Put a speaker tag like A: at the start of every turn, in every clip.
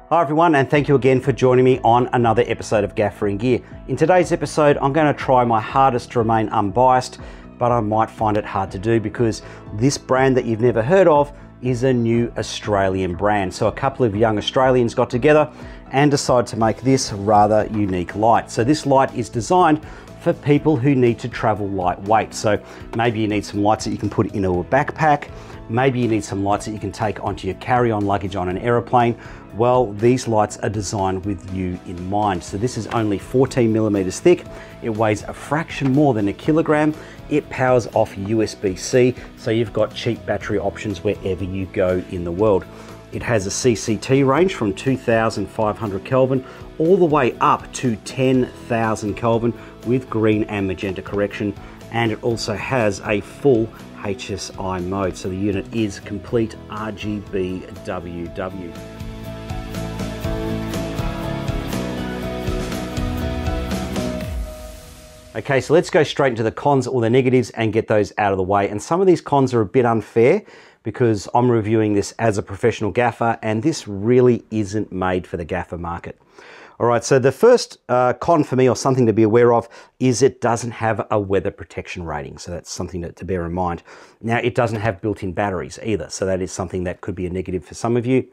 A: Hi everyone, and thank you again for joining me on another episode of Gaffer in Gear. In today's episode, I'm going to try my hardest to remain unbiased, but I might find it hard to do because this brand that you've never heard of is a new Australian brand. So a couple of young Australians got together and decided to make this rather unique light. So this light is designed for people who need to travel lightweight. So maybe you need some lights that you can put into a backpack. Maybe you need some lights that you can take onto your carry-on luggage on an aeroplane. Well, these lights are designed with you in mind. So this is only 14 millimeters thick. It weighs a fraction more than a kilogram. It powers off USB-C, so you've got cheap battery options wherever you go in the world. It has a CCT range from 2,500 Kelvin all the way up to 10,000 Kelvin with green and magenta correction. And it also has a full HSI mode, so the unit is complete RGBWW. Okay, so let's go straight into the cons or the negatives and get those out of the way. And some of these cons are a bit unfair because I'm reviewing this as a professional gaffer and this really isn't made for the gaffer market. All right, so the first con for me, or something to be aware of, is it doesn't have a weather protection rating. So that's something to bear in mind. Now, it doesn't have built-in batteries either. So that is something that could be a negative for some of you.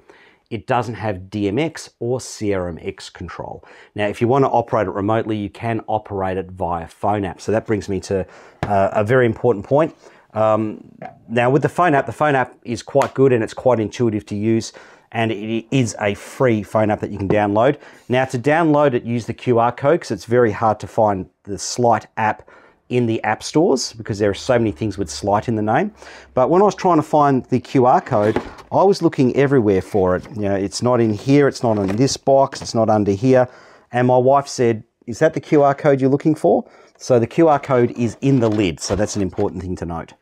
A: It doesn't have DMX or CRMX control. Now, if you want to operate it remotely, you can operate it via phone app. So that brings me to a very important point. Now, with the phone app is quite good and it's quite intuitive to use. And it is a free phone app that you can download. Now, to download it, use the QR code because it's very hard to find the Slite app in the app stores because there are so many things with Slite in the name. But when I was trying to find the QR code, I was looking everywhere for it. You know, it's not in here, it's not in this box, it's not under here. And my wife said, "Is that the QR code you're looking for?" So the QR code is in the lid, so that's an important thing to note.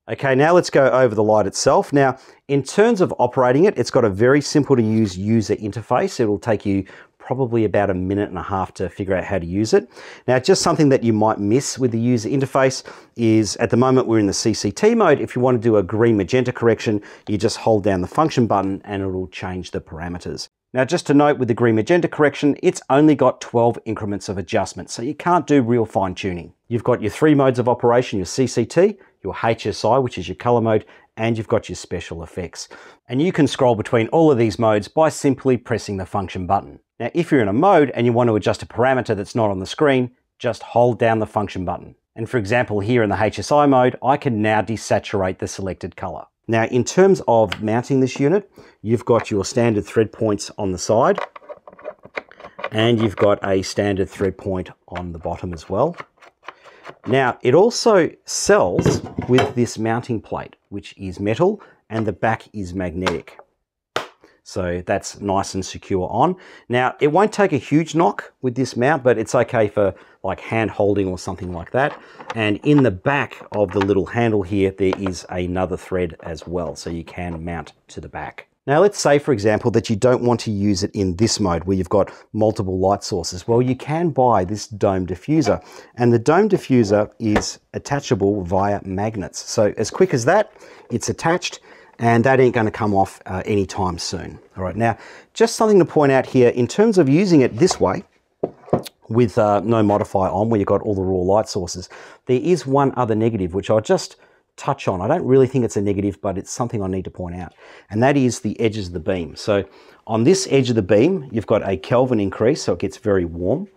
A: Okay, now let's go over the light itself. Now, in terms of operating it, it's got a very simple to use user interface. It'll take you probably about a minute and a half to figure out how to use it. Now, just something that you might miss with the user interface is at the moment we're in the CCT mode. If you want to do a green magenta correction, you just hold down the function button and it'll change the parameters. Now, just to note with the green magenta correction, it's only got 12 increments of adjustment, so you can't do real fine tuning. You've got your three modes of operation, your CCT, your HSI, which is your color mode, and you've got your special effects. And you can scroll between all of these modes by simply pressing the function button. Now, if you're in a mode and you want to adjust a parameter that's not on the screen, just hold down the function button. And for example, here in the HSI mode, I can now desaturate the selected color. Now, in terms of mounting this unit, you've got your standard thread points on the side, and you've got a standard thread point on the bottom as well. Now, it also sells with this mounting plate, which is metal, and the back is magnetic. So that's nice and secure on. Now, it won't take a huge knock with this mount, but it's okay for like hand holding or something like that. And in the back of the little handle here, there is another thread as well, so you can mount to the back. Now, let's say, for example, that you don't want to use it in this mode where you've got multiple light sources. Well, you can buy this dome diffuser, and the dome diffuser is attachable via magnets. So as quick as that, it's attached, and that ain't going to come off anytime soon. All right, now, just something to point out here, in terms of using it this way, with no modifier on, where you've got all the raw light sources, there is one other negative, which I'll just touch on. I don't really think it's a negative, but it's something I need to point out, and that is the edges of the beam. So on this edge of the beam, you've got a Kelvin increase, so it gets very warm,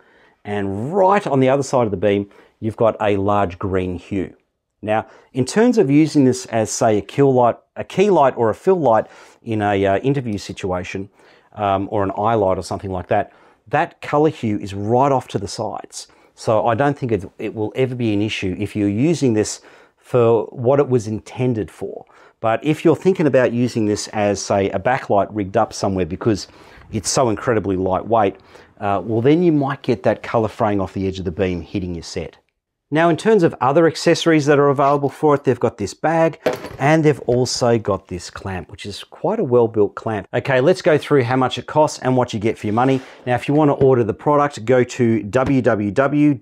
A: and right on the other side of the beam, you've got a large green hue. Now, in terms of using this as, say, a key light or a fill light in a interview situation, or an eye light or something like that, that color hue is right off to the sides. So I don't think it will ever be an issue if you're using this for what it was intended for. But if you're thinking about using this as, say, a backlight rigged up somewhere because it's so incredibly lightweight, well, then you might get that color fraying off the edge of the beam hitting your set. Now, in terms of other accessories that are available for it, they've got this bag and they've also got this clamp, which is quite a well-built clamp. Okay, let's go through how much it costs and what you get for your money. Now, if you want to order the product, go to www.slite.co.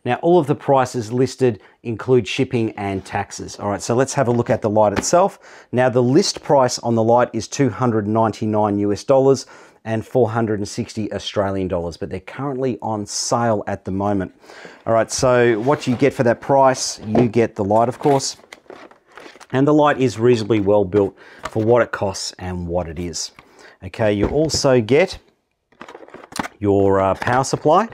A: Now, all of the prices listed include shipping and taxes. All right, so let's have a look at the light itself. Now, the list price on the light is $299 US and 460 Australian dollars, but they're currently on sale at the moment. All right, so what you get for that price, you get the light, of course, and the light is reasonably well built for what it costs and what it is. Okay, you also get your power supply.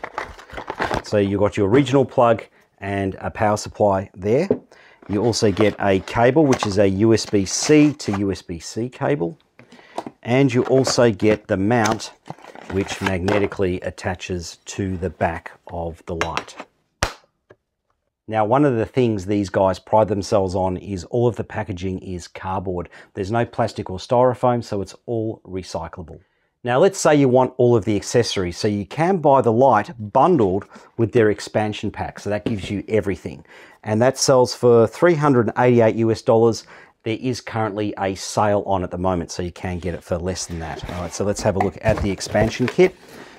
A: So you've got your original plug and a power supply there. You also get a cable, which is a USB-C to USB-C cable. And you also get the mount, which magnetically attaches to the back of the light. Now, one of the things these guys pride themselves on is all of the packaging is cardboard. There's no plastic or styrofoam, so it's all recyclable. Now, let's say you want all of the accessories, so you can buy the light bundled with their expansion pack. So that gives you everything. And that sells for $388 US. There is currently a sale on at the moment, so you can get it for less than that. All right, so let's have a look at the expansion kit.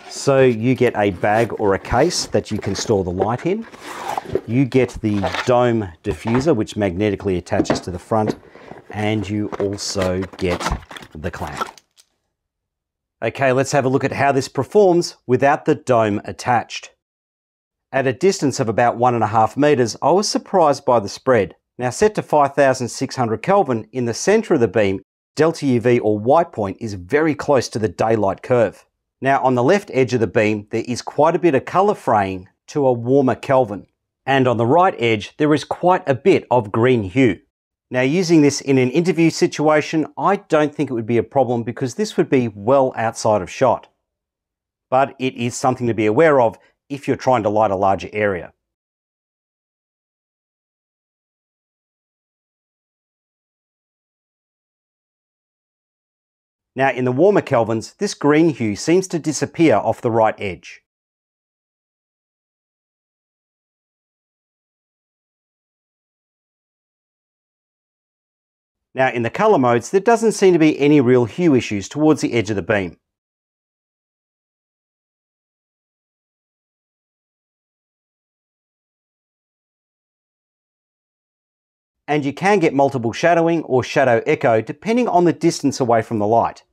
A: So you get a bag or a case that you can store the light in. You get the dome diffuser, which magnetically attaches to the front, and you also get the clamp. Okay, let's have a look at how this performs without the dome attached. At a distance of about 1.5 meters, I was surprised by the spread. Now, set to 5600 Kelvin, in the center of the beam, delta UV or white point is very close to the daylight curve. Now, on the left edge of the beam, there is quite a bit of color fraying to a warmer Kelvin. And on the right edge, there is quite a bit of green hue. Now, using this in an interview situation, I don't think it would be a problem because this would be well outside of shot. But it is something to be aware of if you're trying to light a larger area. Now, in the warmer Kelvins, this green hue seems to disappear off the right edge. Now, in the color modes, there doesn't seem to be any real hue issues towards the edge of the beam. And you can get multiple shadowing or shadow echo depending on the distance away from the light.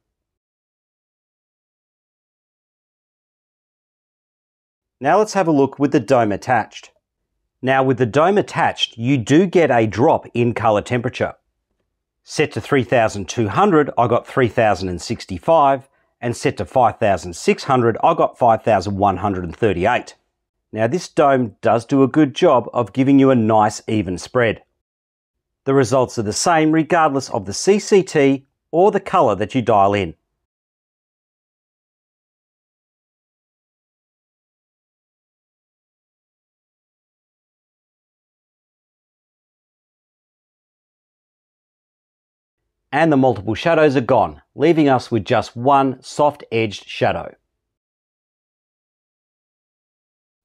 A: Now let's have a look with the dome attached. Now, with the dome attached, you do get a drop in color temperature. Set to 3200, I got 3065, and set to 5600, I got 5138. Now, this dome does do a good job of giving you a nice even spread. The results are the same regardless of the CCT or the color that you dial in. And the multiple shadows are gone, leaving us with just one soft-edged shadow.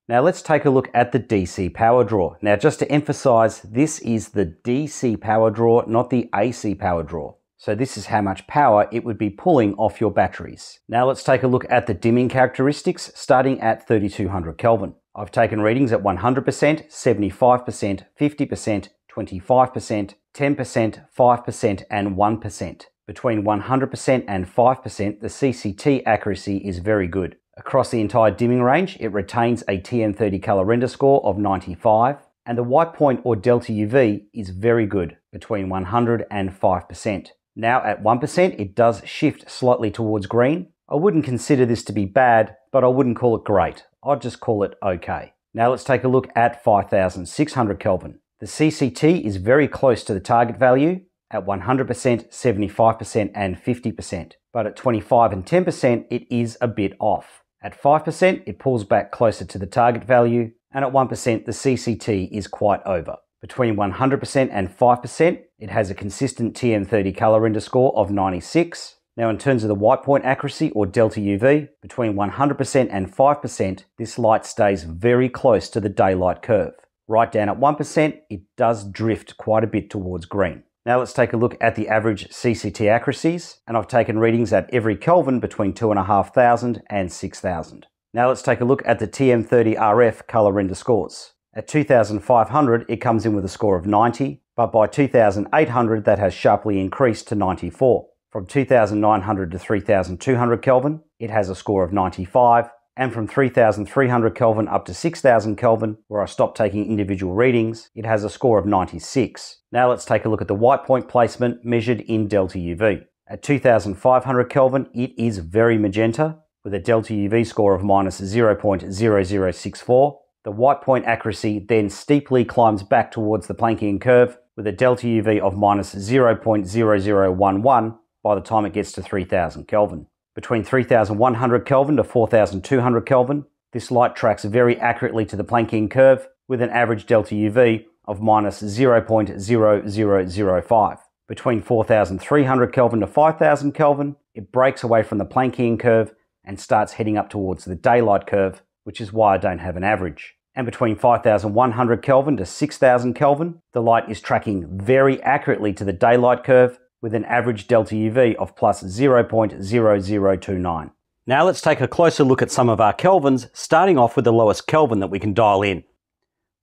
A: Now let's take a look at the DC power draw. Now, just to emphasize, this is the DC power draw, not the AC power draw. So this is how much power it would be pulling off your batteries. Now let's take a look at the dimming characteristics starting at 3200 Kelvin. I've taken readings at 100%, 75%, 50%, 25%, 10%, 5% and 1%. Between 100% and 5%, the CCT accuracy is very good. Across the entire dimming range, it retains a TM30 color render score of 95, and the white point or delta UV is very good, between 100 and 5%. Now at 1%, it does shift slightly towards green. I wouldn't consider this to be bad, but I wouldn't call it great. I'd just call it okay. Now let's take a look at 5600 Kelvin. The CCT is very close to the target value at 100%, 75% and 50%, but at 25 and 10% it is a bit off. At 5% it pulls back closer to the target value, and at 1% the CCT is quite over. Between 100% and 5% it has a consistent TM30 color render score of 96. Now in terms of the white point accuracy or delta UV, between 100% and 5% this light stays very close to the daylight curve. Right down at 1%, it does drift quite a bit towards green. Now let's take a look at the average CCT accuracies, and I've taken readings at every Kelvin between 2500 and 6000. Now let's take a look at the TM30 RF color render scores. At 2500 it comes in with a score of 90, but by 2800 that has sharply increased to 94. From 2900 to 3200 Kelvin it has a score of 95, and from 3300 Kelvin up to 6000 Kelvin, where I stopped taking individual readings, it has a score of 96. Now let's take a look at the white point placement measured in delta UV. At 2500 Kelvin it is very magenta, with a delta UV score of minus 0.0064. The white point accuracy then steeply climbs back towards the Planckian curve with a delta UV of minus 0.0011 by the time it gets to 3000 Kelvin. Between 3100 Kelvin to 4200 Kelvin, this light tracks very accurately to the Planckian curve with an average delta UV of minus 0.0005. Between 4300 Kelvin to 5000 Kelvin, it breaks away from the Planckian curve and starts heading up towards the daylight curve, which is why I don't have an average. And between 5100 Kelvin to 6000 Kelvin, the light is tracking very accurately to the daylight curve with an average delta UV of plus 0.0029. Now let's take a closer look at some of our kelvins, starting off with the lowest Kelvin that we can dial in.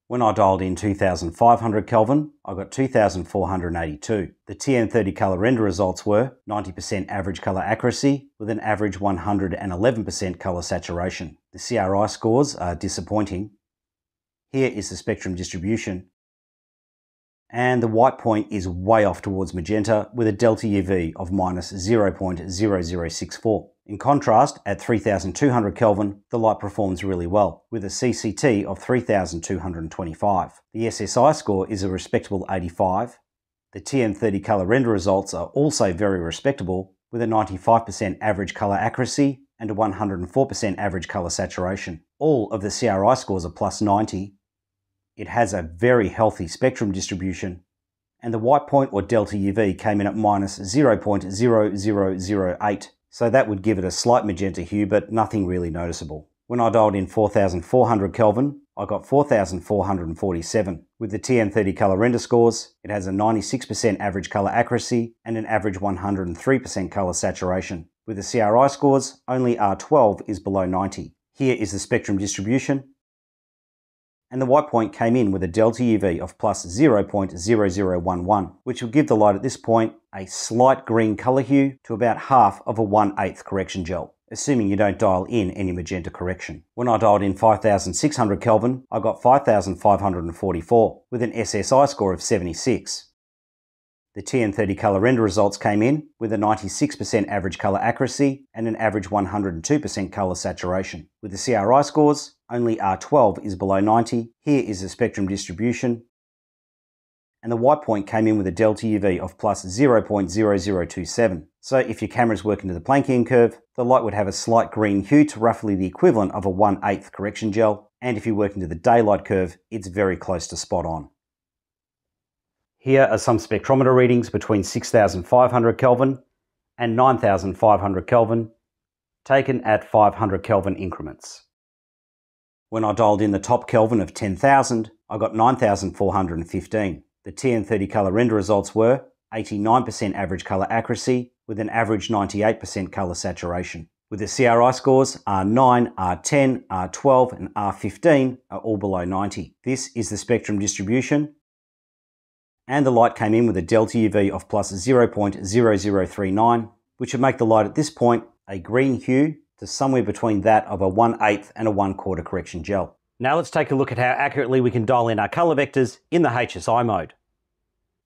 A: When I dialed in 2500 Kelvin, I got 2482. The TM30 colour render results were 90% average colour accuracy with an average 111% colour saturation. The CRI scores are disappointing. Here is the spectrum distribution. And the white point is way off towards magenta with a delta UV of minus 0.0064. In contrast, at 3200 Kelvin, the light performs really well, with a CCT of 3225. The SSI score is a respectable 85. The TM30 colour render results are also very respectable, with a 95% average colour accuracy and a 104% average colour saturation. All of the CRI scores are plus 90. It has a very healthy spectrum distribution, and the white point or delta UV came in at minus 0.0008, so that would give it a slight magenta hue, but nothing really noticeable. When I dialed in 4400 Kelvin, I got 4447. With the TM30 colour render scores, it has a 96% average colour accuracy and an average 103% colour saturation. With the CRI scores, only R12 is below 90. Here is the spectrum distribution, and the white point came in with a delta UV of plus 0.0011, which will give the light at this point a slight green colour hue to about half of a 1/8 correction gel, assuming you don't dial in any magenta correction. When I dialed in 5600 Kelvin, I got 5544 with an SSI score of 76. The TM30 colour render results came in with a 96% average colour accuracy and an average 102% colour saturation. With the CRI scores, only R12 is below 90. Here is the spectrum distribution. And the white point came in with a delta UV of plus 0.0027. So if your camera's working to the Planckian curve, the light would have a slight green hue to roughly the equivalent of a 1/8 correction gel. And if you're working to the daylight curve, it's very close to spot on. Here are some spectrometer readings between 6500 Kelvin and 9500 Kelvin, taken at 500 Kelvin increments. When I dialed in the top Kelvin of 10,000, I got 9415. The TM30 colour render results were 89% average colour accuracy with an average 98% colour saturation. With the CRI scores, R9, R10, R12 and R15 are all below 90. This is the spectrum distribution, and the light came in with a delta UV of plus 0.0039, which would make the light at this point a green hue to somewhere between that of a 1/8 and a 1/4 correction gel. Now let's take a look at how accurately we can dial in our colour vectors in the HSI mode.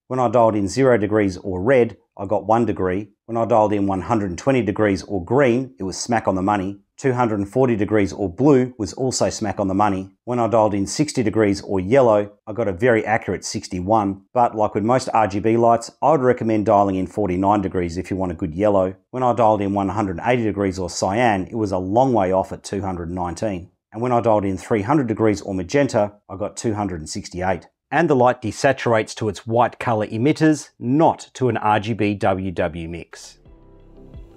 A: When I dialed in 0 degrees or red, I got 1 degree. When I dialed in 120 degrees or green, it was smack on the money. 240 degrees or blue was also smack on the money. When I dialed in 60 degrees or yellow, I got a very accurate 61. But like with most RGB lights, I would recommend dialing in 49 degrees if you want a good yellow. When I dialed in 180 degrees or cyan, it was a long way off at 219. And when I dialed in 300 degrees or magenta, I got 268. And the light desaturates to its white colour emitters, not to an RGBWW mix.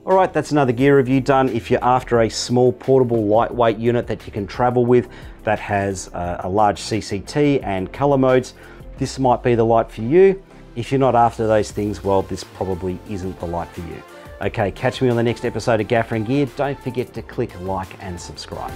A: Alright, that's another gear review done. If you're after a small portable lightweight unit that you can travel with that has a large CCT and colour modes, this might be the light for you. If you're not after those things, well, this probably isn't the light for you. Okay, catch me on the next episode of Gaffer and Gear. Don't forget to click like and subscribe.